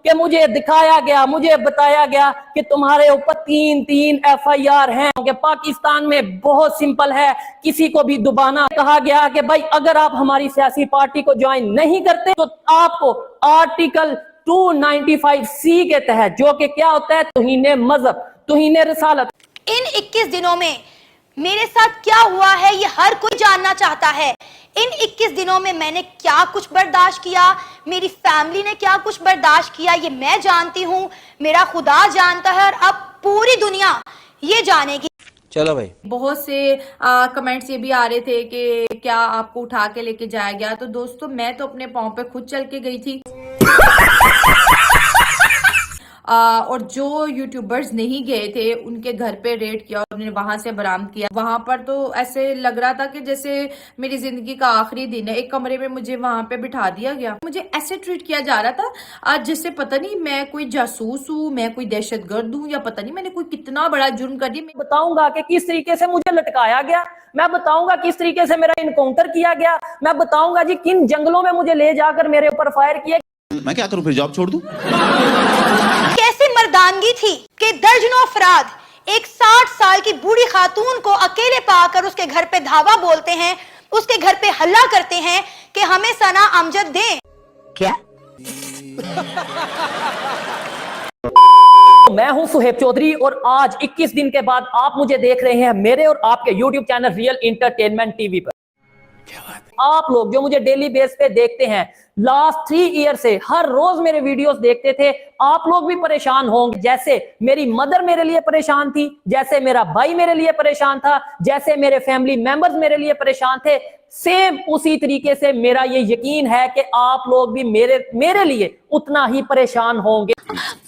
कि मुझे दिखाया गया, मुझे बताया गया कि तुम्हारे ऊपर 3 FIR हैं कि पाकिस्तान में बहुत सिंपल है किसी को भी दबाना। कहा गया कि भाई अगर आप हमारी सियासी पार्टी को ज्वाइन नहीं करते तो आपको आर्टिकल 295C के तहत, जो कि क्या होता है, तौहीन मजहब, तौहीन रिसालत। इन 21 दिनों में मेरे साथ क्या हुआ है ये हर कोई जानना चाहता है। इन 21 दिनों में मैंने क्या कुछ बर्दाश्त किया, मेरी फैमिली ने क्या कुछ बर्दाश्त किया, ये मैं जानती हूँ, मेरा खुदा जानता है और अब पूरी दुनिया ये जानेगी। चलो भाई, बहुत से कमेंट्स ये भी आ रहे थे कि क्या आपको उठा के लेके जाया गया। तो दोस्तों मैं तो अपने पाँव पे खुद चल के गई थी और जो यूट्यूबर्स नहीं गए थे उनके घर पे रेड किया और उन्हें वहां से बरामद किया। वहां पर तो ऐसे लग रहा था कि जैसे मेरी जिंदगी का आखिरी दिन है। एक कमरे में मुझे वहां पे बिठा दिया गया, मुझे ऐसे ट्रीट किया जा रहा था आज जैसे पता नहीं मैं कोई जासूस हूँ, मैं कोई दहशतगर्द हूँ, या पता नहीं मैंने कोई कितना बड़ा जुर्म कर दिया। मैं बताऊंगा कि किस तरीके से मुझे लटकाया गया, मैं बताऊंगा किस तरीके से मेरा इनकाउंटर किया गया, मैं बताऊंगा जी किन जंगलों में मुझे ले जाकर मेरे ऊपर फायर किया। मैं क्या करूं फिर, जॉब छोड़ दूं? कैसी मर्दानगी थी कि दर्जनों अफराद एक 60 साल की बूढ़ी खातून को अकेले पाकर उसके घर पे धावा बोलते हैं, उसके घर पे हल्ला करते हैं कि हमें सना अमजद दें। क्या? मैं हूं सुहेब चौधरी और आज 21 दिन के बाद आप मुझे देख रहे हैं मेरे और आपके YouTube channel real entertainment TV पर। आप लोग जो मुझे डेली बेस पे देखते हैं, लास्ट 3 ईयर से हर रोज मेरे वीडियोस देखते थे, आप लोग भी परेशान होंगे। जैसे मेरी मदर मेरे लिए परेशान थी, जैसे मेरा भाई मेरे लिए परेशान था, जैसे मेरे फैमिली मेंबर्स मेरे लिए परेशान थे, सेम उसी तरीके से मेरा ये यकीन है कि आप लोग भी मेरे लिए उतना ही परेशान होंगे।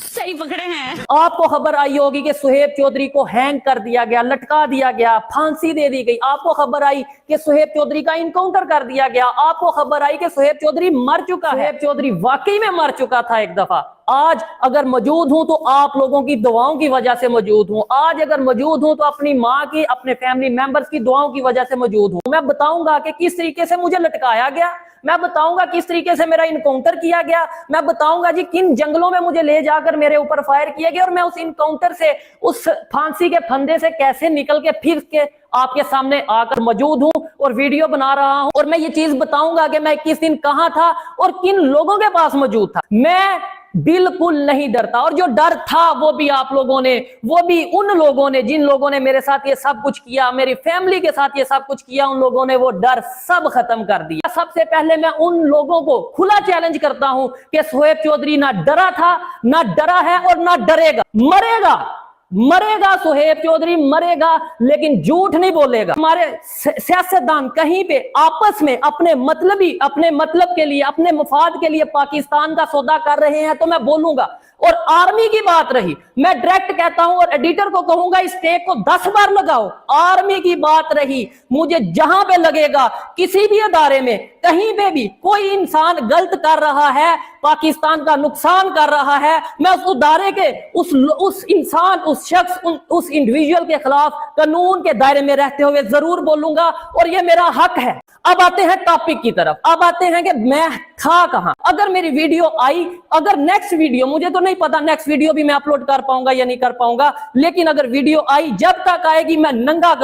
सही पकड़े हैं। आपको खबर आई होगी कि सुहेब चौधरी को हैंग कर दिया गया, लटका दिया गया, फांसी दे दी गई। आपको खबर आई कि सुहेब चौधरी का इनकाउंटर कर दिया गया। आपको खबर आई कि सुहेब चौधरी मर चुका है। सुहेब चौधरी वाकई में मर चुका था एक दफा। आज अगर मौजूद हूं तो आप लोगों की दुआओं की वजह से मौजूद हूं। आज अगर मौजूद हूं तो अपनी माँ की, अपने फैमिली मेंबर्स की दुआओं की वजह से मौजूद हूं। मैं बताऊंगा कि किस तरीके से मुझे लटकाया गया, मैं बताऊंगा किस तरीके से मेरा इनकाउंटर किया गया, मैं बताऊंगा जी किन जंगलों में मुझे ले जाकर मेरे ऊपर फायर किया गया और मैं उस इनकाउंटर से, उस फांसी के फंदे से कैसे निकल के फिर के आपके सामने आकर मौजूद हूं और वीडियो बना रहा हूं। और मैं ये चीज बताऊंगा कि मैं किस दिन कहां था और किन लोगों के पास मौजूद था। मैं बिल्कुल नहीं डरता, और जो डर था वो भी आप लोगों ने, वो भी उन लोगों ने जिन लोगों ने मेरे साथ ये सब कुछ किया, मेरी फैमिली के साथ ये सब कुछ किया, उन लोगों ने वो डर सब खत्म कर दिया। सबसे पहले मैं उन लोगों को खुला चैलेंज करता हूं कि सुहेब चौधरी ना डरा था, ना डरा है और ना डरेगा। मरेगा सुहेब चौधरी मरेगा, लेकिन झूठ नहीं बोलेगा। हमारे सियासतदान कहीं पे आपस में अपने मतलब के लिए, अपने मफाद के लिए पाकिस्तान का सौदा कर रहे हैं तो मैं बोलूंगा। और आर्मी की बात रही, मैं डायरेक्ट कहता हूं और एडिटर को कहूंगा इस टेक को 10 बार लगाओ। आर्मी की बात रही, मुझे जहां पे लगेगा किसी भी अदारे में कहीं पे भी कोई इंसान गलत कर रहा है, पाकिस्तान का नुकसान कर रहा है, मैं उस अदारे के उस इंसान, उस शख्स, उस इंडिविजुअल के खिलाफ कानून के दायरे में रहते हुए जरूर बोलूंगा और ये मेरा हक है। अब आते हैं टॉपिक की तरफ, अब आते हैं कि मैं था कहां। अगर मेरी वीडियो आई, अगर नेक्स्ट वीडियो, मुझे तो नहीं पता नेक्स्ट वीडियो भी मैं अपलोड कर पाऊंगा या नहीं कर पाऊंगा, लेकिन अगर वीडियो आई, जब तक आएगी मैं नंगा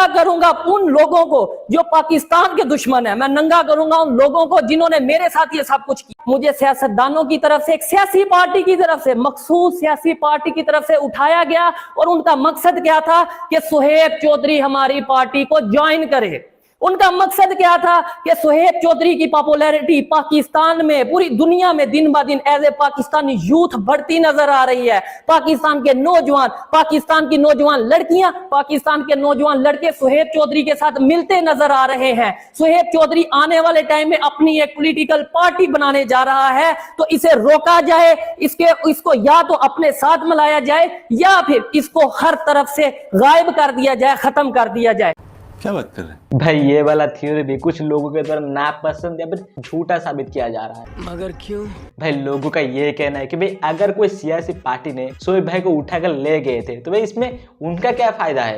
करूंगा उन लोगों को जो पाकिस्तान के दुश्मन है। मैं नंगा करूंगा उन लोगों को जिन्होंने मेरे साथ ये सब कुछ किया। मुझे सियासतदानों की तरफ से, एक सियासी पार्टी की तरफ से, मखसूस सियासी पार्टी की तरफ से उठाया गया और उनका मकसद क्या था कि सुहेब चौधरी हमारी पार्टी को ज्वाइन करे। उनका मकसद क्या था कि सुहेब चौधरी की पॉपुलैरिटी पाकिस्तान में, पूरी दुनिया में दिन ब दिन एज ए पाकिस्तानी यूथ बढ़ती नजर आ रही है। पाकिस्तान के नौजवान, पाकिस्तान की नौजवान लड़कियां, पाकिस्तान के नौजवान लड़के सुहेब चौधरी के साथ मिलते नजर आ रहे हैं। सुहेब चौधरी आने वाले टाइम में अपनी एक पॉलिटिकल पार्टी बनाने जा रहा है, तो इसे रोका जाए, इसको या तो अपने साथ मिलाया जाए या फिर इसको हर तरफ से गायब कर दिया जाए, खत्म कर दिया जाए। क्या बात कर रहे हैं भाई ये वाला थ्योरी भी कुछ लोगों के द्वारा नापसंद या फिर झूठा साबित किया जा रहा है। मगर क्यों? भाई लोगों का ये कहना है कि भाई अगर कोई सियासी पार्टी ने सोहेब भाई को उठाकर ले गए थे तो भाई इसमें उनका क्या फायदा है।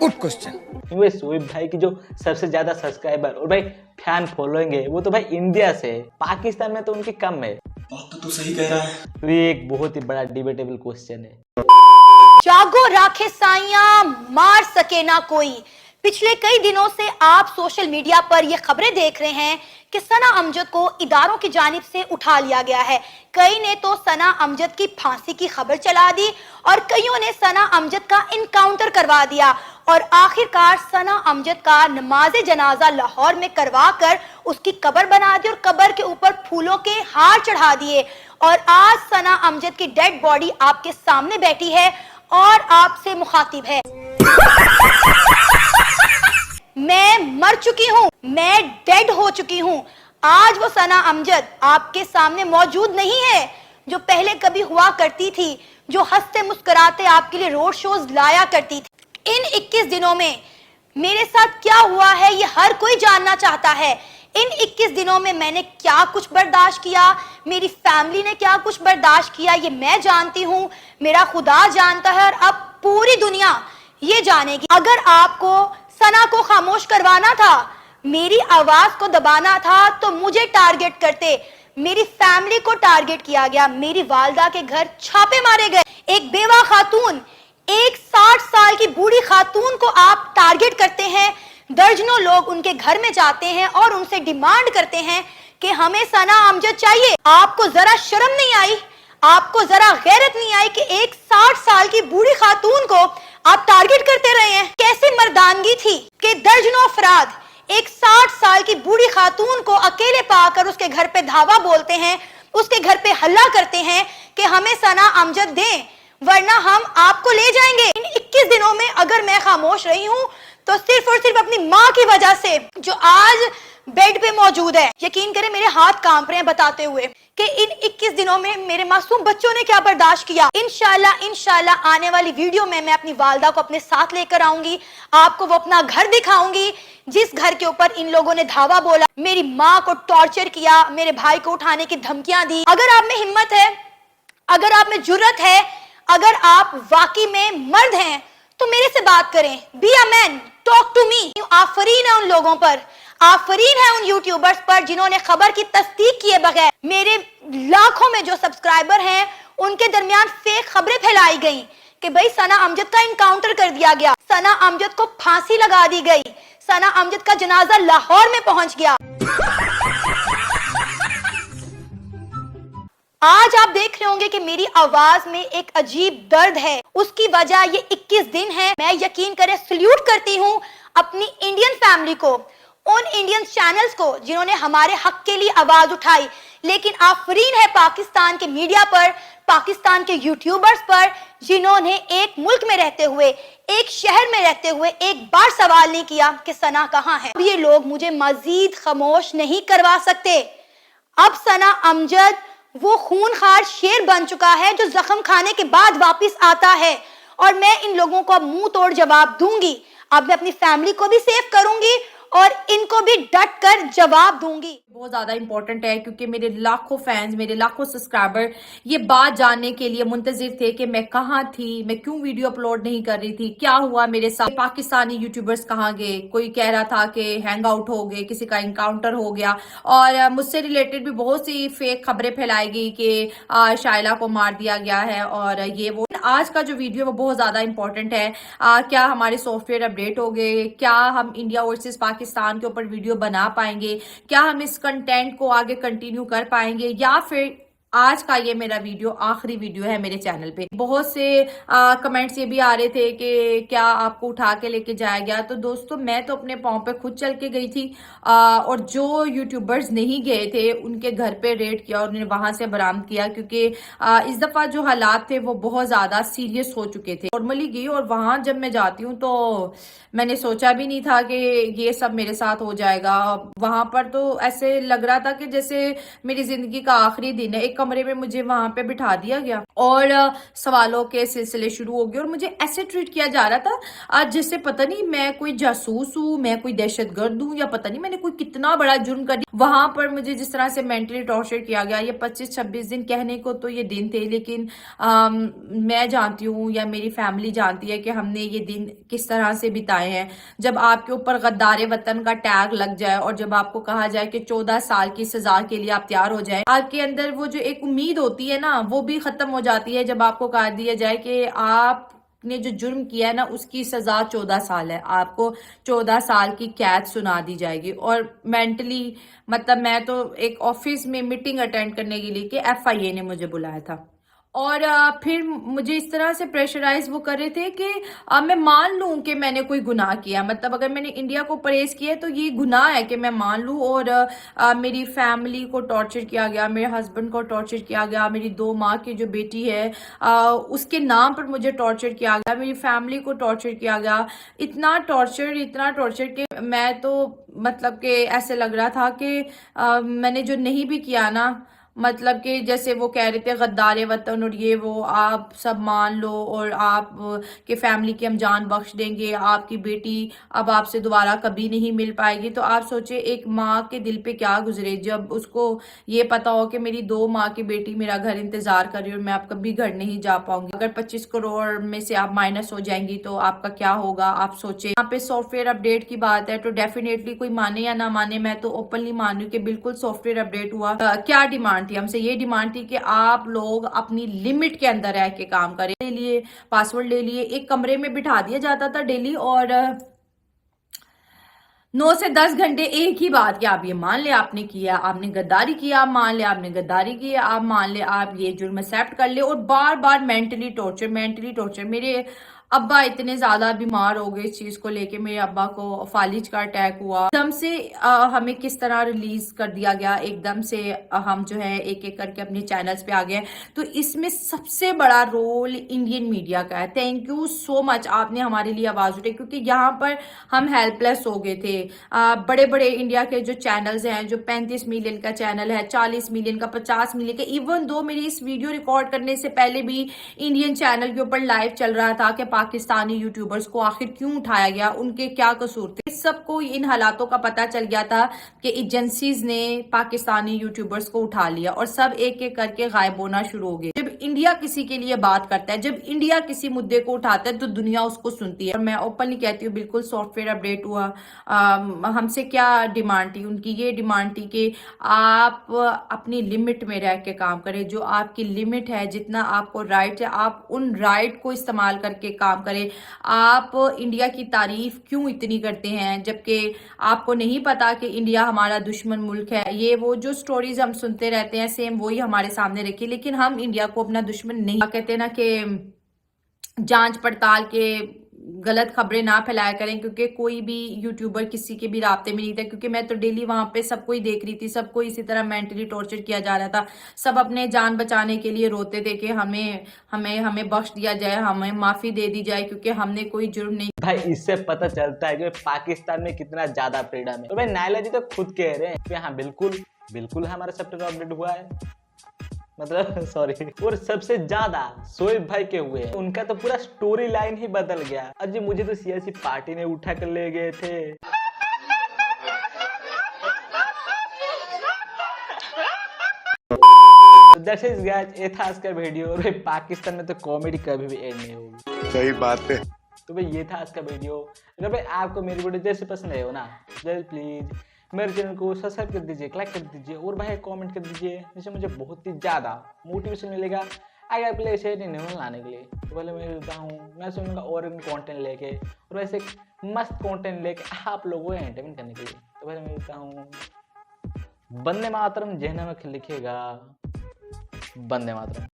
Good question. भाई सोहेब भाई की जो सबसे ज्यादा सब्सक्राइबर और भाई फैन फॉलोइंग है वो तो भाई इंडिया से है, पाकिस्तान में तो उनकी कम है। बात तो तू सही कह रहा है। तो ये एक बहुत ही बड़ा डिबेटेबल क्वेश्चन है। जागो राखे साइयां, मार सके ना कोई। पिछले कई दिनों से आप सोशल मीडिया पर ये खबरें देख रहे हैं कि सना अमजद को इदारों की जानिब से उठा लिया गया है। कई ने तो सना अमजद की फांसी की खबर चला दी और कईयों ने सना अमजद का इनकाउंटर करवा दिया और आखिरकार सना अमजद का नमाज जनाजा लाहौर में करवा कर उसकी कब्र बना दी और कब्र के ऊपर फूलों के हार चढ़ा दिए। और आज सना अमजद की डेड बॉडी आपके सामने बैठी है और आपसे मुखातिब है। मैं मर चुकी हूँ, मैं डेड हो चुकी हूँ। आज वो सना अमजद आपके सामने मौजूद नहीं है जो पहले कभी हुआ करती थी, जो हंसते मुस्कुराते आपके लिए रोड शोज लाया करती थी। इन 21 दिनों में मेरे साथ क्या हुआ है ये हर कोई जानना चाहता है। इन 21 दिनों में मैंने क्या कुछ बर्दाश्त किया, मेरी फैमिली ने क्या कुछ बर्दाश्त किया, ये मैं जानती हूँ, मेरा खुदा जानता है और अब पूरी दुनिया ये जानेगी। अगर आपको सना को खामोश करवाना था, मेरी आवाज को दबाना था, तो मुझे टारगेट करते। मेरी फैमिली को टारगेट किया गया, मेरी वालदा के घर छापे मारे गए। एक बेवा खातून, एक 60 साल की बूढ़ी खातून को आप टारगेट करते हैं। दर्जनों लोग उनके घर में जाते हैं और उनसे डिमांड करते हैं कि हमें सना अमजद चाहिए। आपको जरा शर्म नहीं आई, आपको जरा गैरत नहीं आई कि एक 60 साल की बूढ़ी खातून को आप टारगेट करते रहे हैं? कैसी मर्दानगी थी कि दर्जनों अफराद एक 60 साल की बूढ़ी खातून को अकेले पाकर उसके घर पे धावा बोलते हैं, उसके घर पे हल्ला करते हैं कि हमें सना अमजद दें वरना हम आपको ले जाएंगे। इन 21 दिनों में अगर मैं खामोश रही हूं तो सिर्फ और सिर्फ अपनी माँ की वजह से, जो आज बेड पे मौजूद है। यकीन करें मेरे हाथ कांप रहे हैं बताते हुए कि इन 21 दिनों में मेरे मासूम बच्चों ने क्या बर्दाश्त किया। इंशाल्लाह आने वाली वीडियो में मैं अपनी वालदा को अपने साथ लेकर आऊंगी, आपको वो अपना घर दिखाऊंगी जिस घर के ऊपर इन लोगों ने धावा बोला, मेरी माँ को टॉर्चर किया, मेरे भाई को उठाने की धमकियां दी। अगर आप में हिम्मत है, अगर आप में जुर्रत है, अगर आप वाकई में मर्द हैं तो मेरे से बात करें। Be a man, talk to me. Afreen है उन लोगों पर, आफरीन है उन यूट्यूबर्स पर जिन्होंने खबर की तस्दीक किए बगैर, मेरे लाखों में जो सब्सक्राइबर हैं उनके दरमियान फेक खबरें फैलाई गई कि भाई सना अमजद का इनकाउंटर कर दिया गया, सना अमजद को फांसी लगा दी गई, सना अमजद का जनाजा लाहौर में पहुंच गया। आज आप देख रहे होंगे कि मेरी आवाज में एक अजीब दर्द है, उसकी वजह ये 21 दिन है। मैं यकीन करें सल्यूट करती हूँ अपनी इंडियन फैमिली को, उन इंडियन चैनल्स को जिन्होंने हमारे हक के लिए आवाज उठाई। लेकिन आफरीन है पाकिस्तान के मीडिया पर, पाकिस्तान के यूट्यूबर्स पर, जिन्होंने एक मुल्क में रहते हुए, एक शहर में रहते हुए एक बार सवाल नहीं किया कि सना कहाँ है। अब ये लोग मुझे मजीद खामोश नहीं करवा सकते। अब सना अमजद वो खूनखार शेर बन चुका है जो जख्म खाने के बाद वापस आता है और मैं इन लोगों को अब मुंह तोड़ जवाब दूंगी। अब मैं अपनी फैमिली को भी सेव करूंगी और इनको भी डट कर जवाब दूंगी। बहुत ज्यादा इंपॉर्टेंट है क्योंकि मेरे लाखों फैंस, मेरे लाखों सब्सक्राइबर ये बात जानने के लिए मुंतजिर थे कि मैं कहाँ थी, मैं क्यों वीडियो अपलोड नहीं कर रही थी, क्या हुआ मेरे साथ, पाकिस्तानी यूट्यूबर्स कहाँ गए। कोई कह रहा था कि हैंग आउट हो गए, किसी का इनकाउंटर हो गया और मुझसे रिलेटेड भी बहुत सी फेक खबरें फैलाई गई कि शाइला को मार दिया गया है और ये वो। आज का जो वीडियो वो बहुत ज्यादा इंपॉर्टेंट है। क्या हमारे सॉफ्टवेयर अपडेट हो गए, क्या हम इंडिया वर्सेस पाकिस्तान के ऊपर वीडियो बना पाएंगे, क्या हम इस कंटेंट को आगे कंटिन्यू कर पाएंगे, या फिर आज का ये मेरा वीडियो आखिरी वीडियो है मेरे चैनल पे। बहुत से कमेंट्स ये भी आ रहे थे कि क्या आपको उठा के लेके जाया गया। तो दोस्तों मैं तो अपने पाँव पे खुद चल के गई थी और जो यूट्यूबर्स नहीं गए थे उनके घर पे रेड किया और उन्हें वहां से बरामद किया, क्योंकि इस दफा जो हालात थे वो बहुत ज्यादा सीरियस हो चुके थे। नॉर्मली गई और वहां जब मैं जाती हूँ तो मैंने सोचा भी नहीं था कि ये सब मेरे साथ हो जाएगा। वहां पर तो ऐसे लग रहा था कि जैसे मेरी जिंदगी का आखिरी दिन है। एक कमरे में मुझे वहां पे बिठा दिया गया और सवालों के सिलसिले शुरू हो गए और मुझे ऐसे ट्रीट किया जा रहा था जैसे पता नहीं मैं कोई जासूस हूँ, मैं कोई दहशतगर्द हूँ, या पता नहीं मैंने कोई कितना बड़ा जुर्म कर दिया। वहां पर मुझे जिस तरह से मेंटली टॉर्चर किया गया, ये 25-26 दिन कहने को तो ये दिन थे, लेकिन मैं जानती हूँ या मेरी फैमिली जानती है कि हमने ये दिन किस तरह से बिताए हैं। जब आपके ऊपर गद्दारे वतन का टैग लग जाए और जब आपको कहा जाए कि 14 साल की सजा के लिए आप तैयार हो जाए, आपके अंदर वो जो एक एक उम्मीद होती है ना, वो भी खत्म हो जाती है जब आपको कह दिया जाए कि आपने जो जुर्म किया है ना उसकी सजा 14 साल है, आपको 14 साल की कैद सुना दी जाएगी। और मेंटली मतलब मैं तो एक ऑफिस में मीटिंग अटेंड करने के लिए कि FIA ने मुझे बुलाया था, और फिर मुझे इस तरह से प्रेशराइज वो कर रहे थे कि मैं मान लूं कि मैंने कोई गुनाह किया, मतलब अगर मैंने इंडिया को परहेज किया है तो ये गुनाह है कि मैं मान लूं। और मेरी फैमिली को टॉर्चर किया गया, मेरे हस्बैंड को टॉर्चर किया गया, मेरी 2 माँ की जो बेटी है उसके नाम पर मुझे टॉर्चर किया गया, मेरी फैमिली को टॉर्चर किया गया। इतना टॉर्चर कि मैं तो मतलब कि ऐसे लग रहा था कि मैंने जो नहीं भी किया ना, मतलब कि जैसे वो कह रहे थे गद्दार वतन और ये वो, आप सब मान लो और आप के फैमिली की हम जान बख्श देंगे, आपकी बेटी अब आपसे दोबारा कभी नहीं मिल पाएगी। तो आप सोचे एक माँ के दिल पे क्या गुजरे जब उसको ये पता हो कि मेरी 2 माँ की बेटी मेरा घर इंतजार कर रही है और मैं अब कभी घर नहीं जा पाऊंगी। अगर 25 करोड़ में से आप माइनस हो जाएंगी तो आपका क्या होगा, आप सोचे। यहाँ पे सॉफ्टवेयर अपडेट की बात है तो डेफिनेटली कोई माने या ना माने, मैं तो ओपनली मान रही हूँ कि बिल्कुल सॉफ्टवेयर अपडेट हुआ। क्या डिमांड थी हमसे? ये डिमांड थी कि आप लोग अपनी लिमिट के अंदर रह के काम करें। ले लिए पासवर्ड, ले लिए, एक कमरे में बिठा दिया जाता था डेली और 9 से 10 घंटे एक ही बात कि आप ये मान ले आपने किया, आपने गद्दारी किया, आप मान ले आपने गद्दारी किया, आप मान ले आप ये जुर्म एक्सेप्ट कर ले। और बार बार मेंटली टॉर्चर। मेरे अब्बा इतने ज्यादा बीमार हो गए इस चीज को लेके, मेरे अब्बा को फालिज का अटैक हुआ, एकदम से हमें किस तरह रिलीज कर दिया गया, एकदम से हम जो है एक एक करके अपने चैनल्स पे आ गए। तो इसमें सबसे बड़ा रोल इंडियन मीडिया का है। थैंक यू सो मच, आपने हमारे लिए आवाज उठाई, क्योंकि यहाँ पर हम हेल्पलेस हो गए थे। बड़े बड़े इंडिया के जो चैनल्स हैं, जो 35 मिलियन का चैनल है, 40 मिलियन का, 50 मिलियन का, इवन दो मेरी इस वीडियो रिकॉर्ड करने से पहले भी इंडियन चैनल के ऊपर लाइव चल रहा था कि पाकिस्तानी यूट्यूबर्स को आखिर क्यों उठाया गया, उनके क्या कसूर थे। सबको इन हालातों का पता चल गया था कि एजेंसीज ने पाकिस्तानी यूट्यूबर्स को उठा लिया और सब एक एक करके गायब होना शुरू हो गए। जब इंडिया किसी के लिए बात करता है, जब इंडिया किसी मुद्दे को उठाता है तो दुनिया उसको सुनती है। और मैं ओपनली कहती हूँ बिल्कुल सॉफ्टवेयर अपडेट हुआ। हमसे क्या डिमांड थी? उनकी ये डिमांड थी कि आप अपनी लिमिट में रह के काम करें, जो आपकी लिमिट है, जितना आपको राइट है, आप उन राइट को इस्तेमाल करके काम करें। आप इंडिया की तारीफ क्यों इतनी करते हैं जबकि आपको नहीं पता कि इंडिया हमारा दुश्मन मुल्क है। ये वो जो स्टोरीज हम सुनते रहते हैं सेम वही हमारे सामने रखी, लेकिन हम इंडिया को अपना दुश्मन नहीं कहते हैं ना कि जांच पड़ताल के गलत खबरें ना फैलाया करें, क्योंकि कोई भी यूट्यूबर किसी के भी रास्ते में नहीं था। क्योंकि मैं तो डेली वहां पे सबको ही देख रही थी, सबको इसी तरह मेंटली टॉर्चर किया जा रहा था। सब अपने जान बचाने के लिए रोते थे कि हमें हमें हमें बख्श दिया जाए, हमें माफी दे दी जाए, क्योंकि हमने कोई जुर्म नहीं। भाई इससे पता चलता है कि पाकिस्तान में कितना ज्यादा फ्रीडम है। तो भाई नायला जी तो खुद कह रहे हैं कि हाँ बिल्कुल हमारा सॉफ्टवेयर अपडेट हुआ है, मतलब सॉरी। और सबसे ज्यादा शोएब भाई के हुए हैं, उनका तो पूरा स्टोरी लाइन ही बदल गया। अजी मुझे तो सियासी पार्टी ने उठा कर ले गए थे। That is guys, ये था आज का वीडियो। और पाकिस्तान में तो कॉमेडी कभी भी एंड नहीं होगी। सही बात है। तो भाई ये था आज का वीडियो। अगर भाई आपको मेरी वीडियो जैसे पसंद आए हो ना, जल्द प्लीज मेरे चैनल को सब्सक्राइब कर दीजिए, लाइक कर दीजिए और भाई कमेंट कर दीजिए, जिससे मुझे बहुत ही ज़्यादा मोटिवेशन मिलेगा आगे आपके लिए ऐसे नहीं लाने के लिए। तो पहले मैं मिलता हूँ, मैं सुनूंगा और कंटेंट लेके, और वैसे मस्त कंटेंट लेके आप लोगों को एंटरटेनमेंट करने के लिए। तो पहले मिलता हूँ। वंदे मातरम, जहना में लिखिएगा वंदे मातरम।